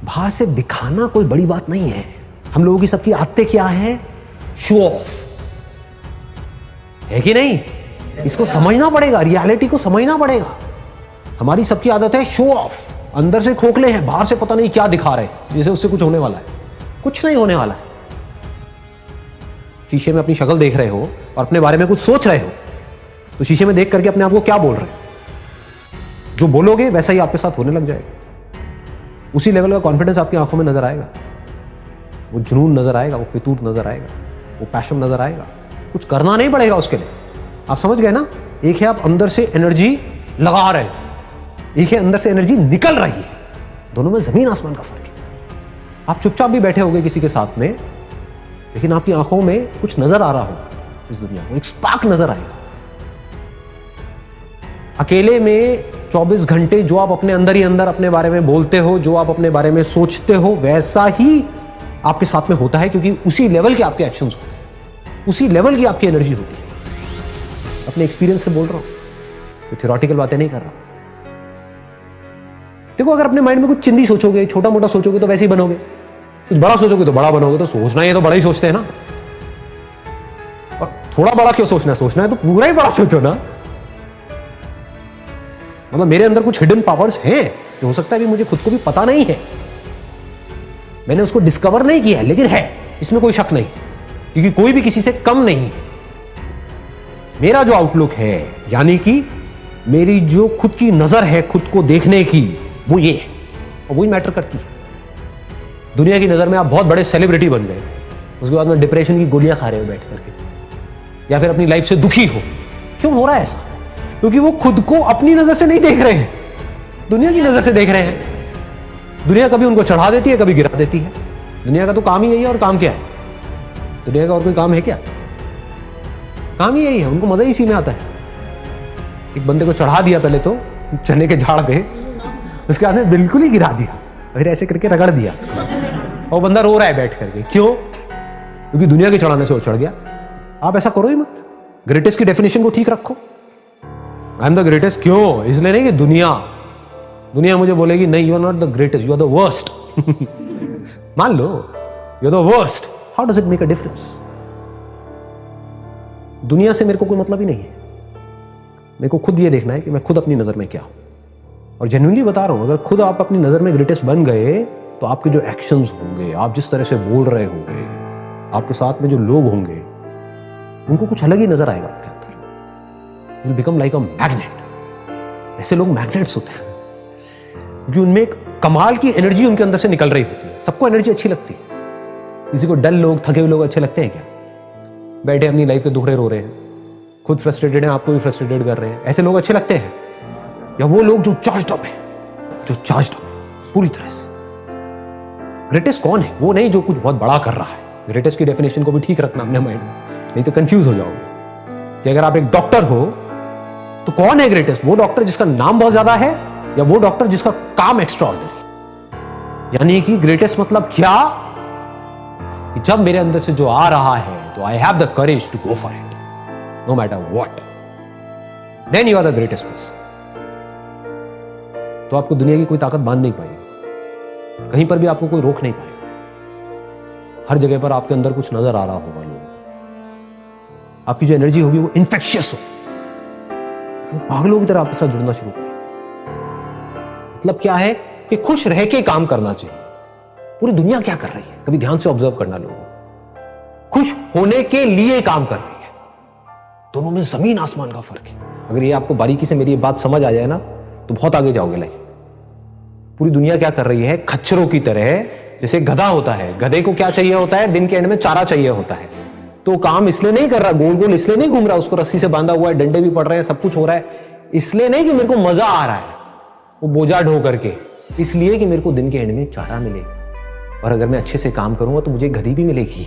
बाहर से दिखाना कोई बड़ी बात नहीं है। हम लोगों की सबकी आदतें क्या है? शो ऑफ, है कि नहीं? इसको समझना पड़ेगा, रियलिटी को समझना पड़ेगा। हमारी सबकी आदत है शो ऑफ, अंदर से खोखले हैं, बाहर से पता नहीं क्या दिखा रहे, जैसे उससे कुछ होने वाला है। कुछ नहीं होने वाला है। शीशे में अपनी शक्ल देख रहे हो और अपने बारे में कुछ सोच रहे हो, तो शीशे में देख करके अपने आप को क्या बोल रहे हो? जो बोलोगे वैसा ही आपके साथ होने लग जाएगा। उसी लेवल का कॉन्फिडेंस आपकी आंखों में नजर आएगा, वो जुनून नजर आएगा, वो फितूर नजर आएगा, वो पैशन नजर आएगा। कुछ करना नहीं पड़ेगा उसके लिए। आप समझ गए ना? एक है आप अंदर से एनर्जी लगा रहे हो, एक है अंदर से एनर्जी निकल रही है। दोनों में जमीन आसमान का फर्क है। आप चुपचाप भी बैठे होगे किसी के साथ में, लेकिन आपकी आंखों में कुछ नजर आ रहा होगा, इस दुनिया में एक स्पार्क नजर आएगा। अकेले में 24 घंटे जो आप अपने अंदर ही अंदर अपने बारे में बोलते हो, जो आप अपने बारे में सोचते हो, वैसा ही आपके साथ में होता है, क्योंकि उसी लेवल के आपके एक्शंस होते हैं, उसी लेवल की आपकी एनर्जी होती है। अपने एक्सपीरियंस से बोल रहा हूं, तो थ्योरेटिकल बातें नहीं कर रहा। देखो, अगर अपने माइंड में कुछ चिंदी सोचोगे, छोटा मोटा सोचोगे तो वैसे ही बनोगे, कुछ बड़ा सोचोगे तो बड़ा बनोगे। तो सोचना ही है तो बड़ा ही सोचते हैं ना। और थोड़ा बड़ा क्यों सोचना है? सोचना है तो पूरा ही बड़ा सोचो ना। मतलब मेरे अंदर कुछ हिडन पावर्स हैं जो हो सकता है अभी मुझे खुद को भी पता नहीं है, मैंने उसको डिस्कवर नहीं किया है, लेकिन है, इसमें कोई शक नहीं, क्योंकि कोई भी किसी से कम नहीं। मेरा जो आउटलुक है, यानी कि मेरी जो खुद की नजर है खुद को देखने की, वो ये है, और वही मैटर करती है। दुनिया की नजर में आप बहुत बड़े सेलिब्रिटी बन गए, उसके बाद में डिप्रेशन की गोलियां खा रहे हो बैठ करके, या फिर अपनी लाइफ से दुखी हो। क्यों हो रहा है ऐसा? क्योंकि वो खुद को अपनी नजर से नहीं देख रहे हैं, दुनिया की नजर से देख रहे हैं। दुनिया कभी उनको चढ़ा देती है, कभी गिरा देती है। दुनिया का तो काम ही यही है। और काम क्या है दुनिया का? और कोई काम है क्या? काम ही यही है। उनको मजा ही इसी में आता है। एक बंदे को चढ़ा दिया पहले तो चने के झाड़ पे, उसके बाद में बिल्कुल ही गिरा दिया, फिर ऐसे करके रगड़ दिया, और बंदा रो रहा है बैठ करके। क्यों? क्योंकि दुनिया के चढ़ाने से वो चढ़ गया। आप ऐसा करो ही मत। ग्रेटेस्ट की डेफिनेशन को ठीक रखो। I am the greatest. क्यों? इसलिए नहीं कि दुनिया मुझे बोलेगी नहीं, you are not the greatest, you are the worst. मान लो you are the worst, how does it make a difference? दुनिया से मेरे को कोई मतलब ही नहीं है। मेरे को खुद ये देखना है कि मैं खुद अपनी नजर में क्या हूं। और जेन्युइनली बता रहा हूं, अगर खुद आप अपनी नजर में ग्रेटेस्ट बन गए, तो आपके जो एक्शंस होंगे, आप जिस तरह से बोल रहे होंगे, आपके साथ में जो लोग होंगे, उनको कुछ अलग ही नजर आएगा आपके अंदर। You will become like a magnet. ऐसे लोग मैग्नेट्स होते हैं क्योंकि उनमें एक कमाल की एनर्जी उनके अंदर से निकल रही होती है। सबको एनर्जी अच्छी लगती है। किसी को डल लोग, थके हुए लोग अच्छे लगते हैं क्या? बैठे अपनी लाइफ के दुखड़े रो रहे हैं, खुद फ्रस्ट्रेटेड हैं, आपको भी फ्रस्ट्रेटेड कर रहे हैं, ऐसे लोग अच्छे लगते हैं? या वो लोग जो चार्ज्ड अप है, पूरी तरह से? ग्रेटेस्ट कौन है? वो नहीं जो कुछ बहुत बड़ा कर रहा है। ग्रेटेस्ट की डेफिनेशन को भी ठीक रखना अपने माइंड में, नहीं तो कंफ्यूज हो जाओगे। कि अगर आप एक डॉक्टर हो तो कौन है ग्रेटेस्ट? वो डॉक्टर जिसका नाम बहुत ज्यादा है, या वो डॉक्टर जिसका काम एक्स्ट्राऑर्डिनरी? यानी कि ग्रेटेस्ट मतलब क्या? कि जब मेरे अंदर से जो आ रहा है, तो I have the courage to go for it, no matter what, then you are the greatest person. तो आपको दुनिया की कोई ताकत बांध नहीं पाएगी, कहीं पर भी आपको कोई रोक नहीं पाएगा। हर जगह पर आपके अंदर कुछ नजर आ रहा होगा। लोग, आपकी जो एनर्जी होगी वो इन्फेक्शियस हो, वो पागलों की तरह आपके साथ जुड़ना शुरू करें। मतलब क्या है कि खुश रह के काम करना चाहिए। पूरी दुनिया क्या कर रही है, कभी ध्यान से ऑब्जर्व करना। लोगों खुश होने के लिए काम कर रही है। दोनों में जमीन आसमान का फर्क है। अगर ये आपको बारीकी से मेरी ये बात समझ आ जाए ना, तो बहुत आगे जाओगे लाइफ। पूरी दुनिया क्या कर रही है? खच्चरों की तरह, जैसे गधा होता है, गधे को क्या चाहिए होता है? दिन के एंड में चारा चाहिए होता है। तो काम इसलिए नहीं कर रहा, गोल गोल इसलिए नहीं घूम रहा, उसको रस्सी से बांधा हुआ है, डंडे भी पड़ रहे हैं, सब कुछ हो रहा है, इसलिए नहीं कि मेरे को मजा आ रहा है वो बोझा ढो करके, इसलिए कि मेरे को दिन के एंड में चारा मिले, और अगर मैं अच्छे से काम करूंगा तो मुझे गधी भी मिलेगी।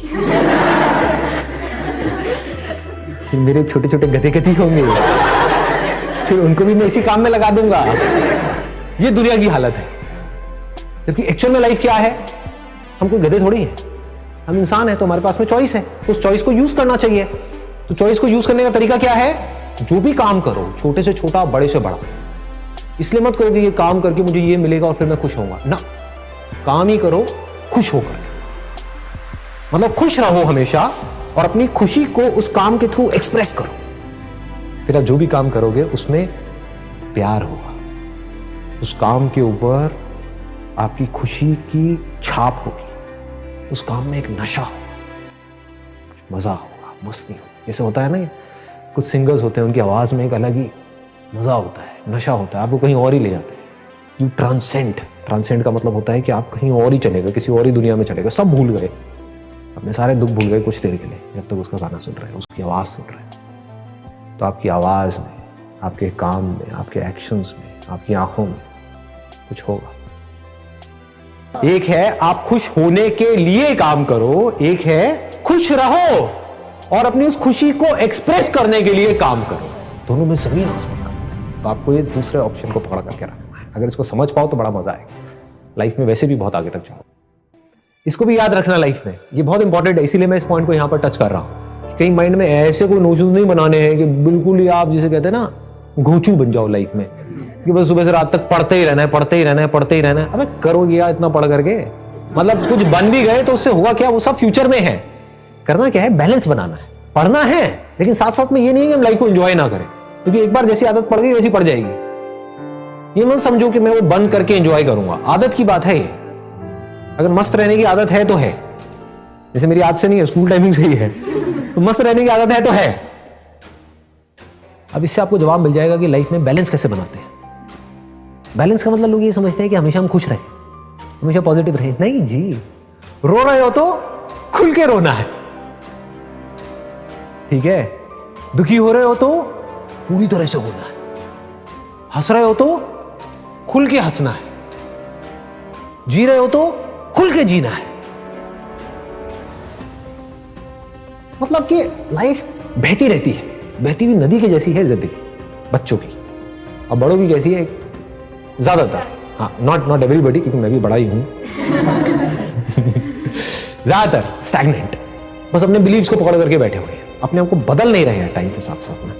फिर मेरे छोटे छोटे गधे गधी होंगे, फिर उनको भी मैं इसी काम में लगा दूंगा। ये दुनिया की हालत है। जबकि एक्चुअल में लाइफ क्या है? हम कोई गधे थोड़ी हैं, हम इंसान हैं। तो हमारे पास में चॉइस है, उस चॉइस को यूज करना चाहिए। तो चॉइस को यूज करने का तरीका क्या है? जो भी काम करो, छोटे से छोटा, बड़े से बड़ा, इसलिए मत करो कि ये काम करके मुझे ये मिलेगा और फिर मैं खुश होऊंगा ना। काम ही करो खुश होकर, मतलब खुश रहो हमेशा और अपनी खुशी को उस काम के थ्रू एक्सप्रेस करो। फिर आप जो भी काम करोगे उसमें प्यार होगा, उस काम के ऊपर आपकी खुशी की छाप होगी, उस काम में एक नशा हो, कुछ मजा होगा, मस्ती हो। जैसे होता है ना, कुछ सिंगर्स होते हैं उनकी आवाज में एक अलग ही मजा होता है, नशा होता है, आपको कहीं और ही ले जाते हैं। यू ट्रांसेंड का मतलब होता है कि आप कहीं और ही चले गए, किसी और ही दुनिया में चले गए, सब भूल गए, अपने सारे दुख भूल गए कुछ देर के लिए, जब तक उसका गाना सुन रहे हैं, उसकी आवाज़ सुन रहे हैं। तो आपकी आवाज़ में, आपके काम में, आपके एक्शंस में, आपकी आंखों में कुछ होगा। एक है आप खुश होने के लिए काम करो, एक है खुश रहो और अपनी उस खुशी को एक्सप्रेस करने के लिए काम करो। दोनों में जमीन आसमान का है। तो आपको ये दूसरे ऑप्शन को पकड़ करके रखना है। अगर इसको समझ पाओ तो बड़ा मजा आएगा, लाइफ में वैसे भी बहुत आगे तक जाओ। इसको भी याद रखना लाइफ में, ये बहुत इंपॉर्टेंट है, इसीलिए मैं इस पॉइंट को यहां पर टच कर रहा हूं। कहीं माइंड में ऐसे कोई नोशन नहीं बनाने हैं कि बिल्कुल ही आप जिसे कहते हैं ना घोचू बन जाओ लाइफ में, कि बस सुबह से रात तक पढ़ते ही रहना है, पढ़ते ही रहना है, पढ़ते ही रहना है। अबे करोगे यार इतना पढ़ करके, मतलब कुछ बन भी गए तो उससे होगा क्या, वो सब फ्यूचर में है। करना क्या है, बैलेंस बनाना है, पढ़ना है, लेकिन साथ साथ में ये नहीं है कि हम लाइफ को एंजॉय ना करें, क्योंकि एक बार जैसी आदत पड़ गई वैसी पड़ जाएगी। ये मत समझो कि मैं वो बंद करके एंजॉय करूंगा, आदत की बात है ये। अगर मस्त रहने की आदत है तो है, जैसे मेरी आदत से नहीं है, स्कूल टाइमिंग से ही है, तो मस्त रहने की आदत है तो है। अब इससे आपको जवाब मिल जाएगा कि लाइफ में बैलेंस कैसे बनाते हैं। बैलेंस का मतलब लोग ये समझते हैं कि हमेशा हम खुश रहें, हमेशा पॉजिटिव रहें। नहीं जी, रो रहे हो तो खुल के रोना है, ठीक है। दुखी हो रहे हो तो पूरी तरह से होना है, हंस रहे हो तो खुल के हंसना है, जी रहे हो तो खुल के जीना है। मतलब कि लाइफ बहती रहती है, बहती हुई नदी की जैसी है जिंदगी बच्चों की, और बड़ों की कैसी है ज्यादातर, हाँ नॉट एवरीबॉडी, क्योंकि मैं भी बड़ा ही हूं ज्यादातर स्टैग्नेंट, बस अपने बिलीव्स को पकड़ करके बैठे हुए हैं, अपने आप को बदल नहीं रहे हैं टाइम के साथ साथ में।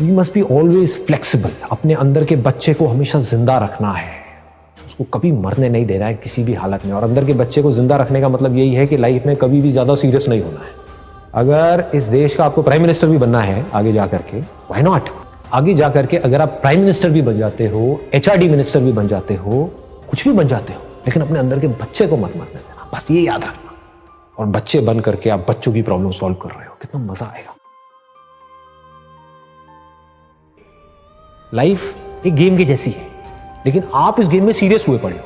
You must be always flexible, अपने अंदर के बच्चे को हमेशा जिंदा रखना है, उसको कभी मरने नहीं देना है किसी भी हालत में। और अंदर के बच्चे को जिंदा रखने का मतलब यही है कि लाइफ में कभी भी ज्यादा सीरियस नहीं होना है। अगर इस देश का आपको प्राइम मिनिस्टर भी बनना है आगे जाकर के, व्हाई नॉट, आगे जाकर के अगर आप प्राइम मिनिस्टर भी बन जाते हो, HRD मिनिस्टर भी बन जाते हो, कुछ भी बन जाते हो, लेकिन अपने अंदर के बच्चे को मत मरने देना, बस ये याद रखना। और बच्चे बन करके आप बच्चों की प्रॉब्लम सॉल्व कर रहे हो, कितना मजा आएगा। लाइफ एक गेम की जैसी है, लेकिन आप इस गेम में सीरियस हुए पड़े हो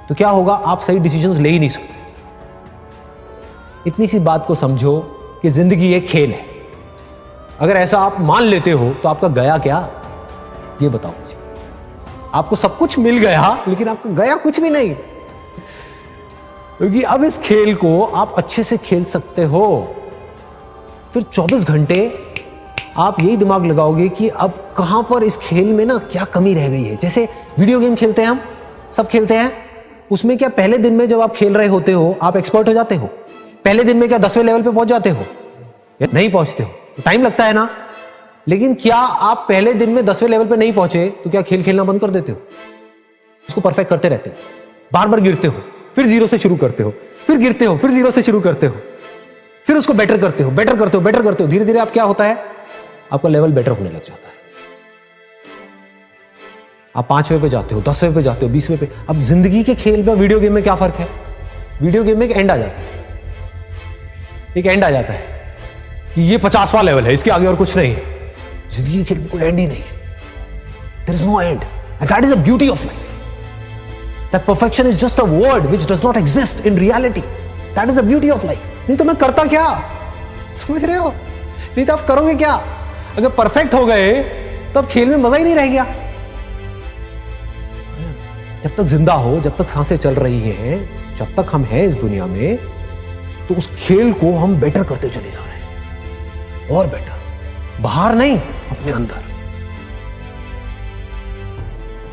तो क्या होगा, आप सही डिसीजंस ले ही नहीं सकते। इतनी सी बात को समझो कि जिंदगी एक खेल है। अगर ऐसा आप मान लेते हो तो आपका गया क्या, ये बताओ मुझे। आपको सब कुछ मिल गया लेकिन आपका गया कुछ भी नहीं, क्योंकि अब इस खेल को आप अच्छे से खेल सकते हो। फिर 24 घंटे आप यही दिमाग लगाओगे कि अब कहां पर इस खेल में ना क्या कमी रह गई है। जैसे वीडियो गेम खेलते हैं, हम सब खेलते हैं, उसमें क्या पहले दिन में जब आप खेल रहे होते हो आप एक्सपर्ट हो जाते हो? पहले दिन में क्या 10वें लेवल पे पहुंच जाते हो? नहीं पहुंचते हो, टाइम लगता है ना। लेकिन क्या आप पहले दिन में 10वें लेवल पे नहीं पहुंचे तो क्या खेल खेलना बंद कर देते हो? उसको परफेक्ट करते रहते हो, बार बार गिरते हो, फिर जीरो से शुरू करते हो, फिर गिरते हो, फिर जीरो से शुरू करते हो, फिर उसको बेटर करते हो, बेटर करते हो, बेटर करते हो। धीरे धीरे आप क्या होता है, आपका लेवल बेटर होने लग जाता है। आप 5वें पे जाते हो, 10वें पे जाते हो, 20वें पे। अब जिंदगी के खेल में वीडियो गेम में क्या फर्क है? वीडियो गेम में एक एंड आ जाता है, एक एंड आ जाता है कि ये 50वां लेवल है, इसके आगे और कुछ नहीं है। जिंदगी के खेल में कोई एंड ही नहीं, there is no end, and that is the beauty of life. That perfection is just a word which does not exist in reality. That is the beauty of life. नहीं तो मैं करता क्या, समझ रहे हो? नहीं तो आप करोगे क्या? अगर परफेक्ट हो गए तो अब खेल में मजा ही नहीं रह गया। जब तक जिंदा हो, जब तक सांसें चल रही हैं, जब तक हम हैं इस दुनिया में, तो उस खेल को हम बेटर करते चले जा रहे हैं, और बेटर, बाहर नहीं, अपने अंदर।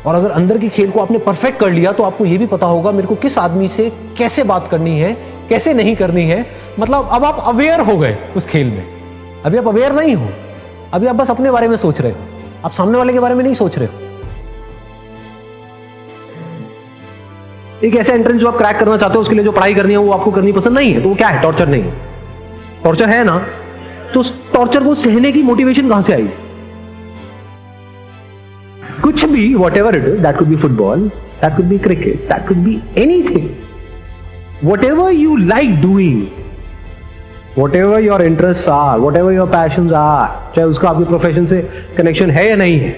और अगर अंदर के खेल को आपने परफेक्ट कर लिया तो आपको यह भी पता होगा मेरे को किस आदमी से कैसे बात करनी है, कैसे नहीं करनी है। मतलब अब आप अवेयर हो गए उस खेल में। अभी आप अवेयर नहीं हो, अभी आप बस अपने बारे में सोच रहे हो, आप सामने वाले के बारे में नहीं सोच रहे हो। एक ऐसा एंट्रेंस जो आप क्रैक करना चाहते हो, उसके लिए जो पढ़ाई करनी है वो आपको करनी पसंद नहीं है, तो वो क्या है? टॉर्चर नहीं है। टॉर्चर है ना, तो उस टॉर्चर को सहने की मोटिवेशन कहां से आएगी? कुछ भी, whatever it is, that could be football, that could be cricket, that could be anything, whatever you like doing, whatever your interest are, whatever your passion are, चाहे उसका आपके profession से connection है या नहीं है,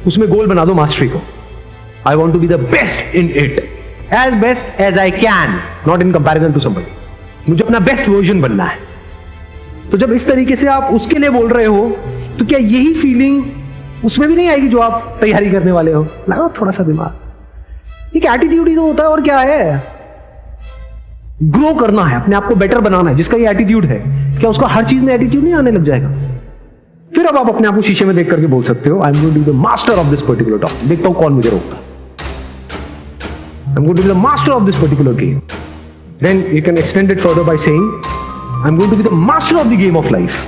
उसमें गोल बना दो मास्टरी को। I want to be the best in it, as best as I can, not in comparison to somebody. मुझे अपना बेस्ट वर्जन बनना है। तो जब इस तरीके से आप उसके लिए बोल रहे हो, तो क्या यही फीलिंग उसमें भी नहीं आएगी जो आप तैयारी करने वाले हो? लगाओ थोड़ा सा दिमाग। एक एटीट्यूड ही तो होता है, और क्या है? ग्रो करना है, अपने आप को बेटर बनाना है। जिसका ये एटीट्यूड है, क्या उसका हर चीज में एटीट्यूड नहीं आने लग जाएगा? फिर अब आप अपने आप को शीशे में देख करके बोल सकते हो, I am going to be the master of this particular topic. देखता हूं कौन मुझे रोकता। I am going to be the master of this particular game. Then you can extend it further by saying, I am going to be the master of the game of life.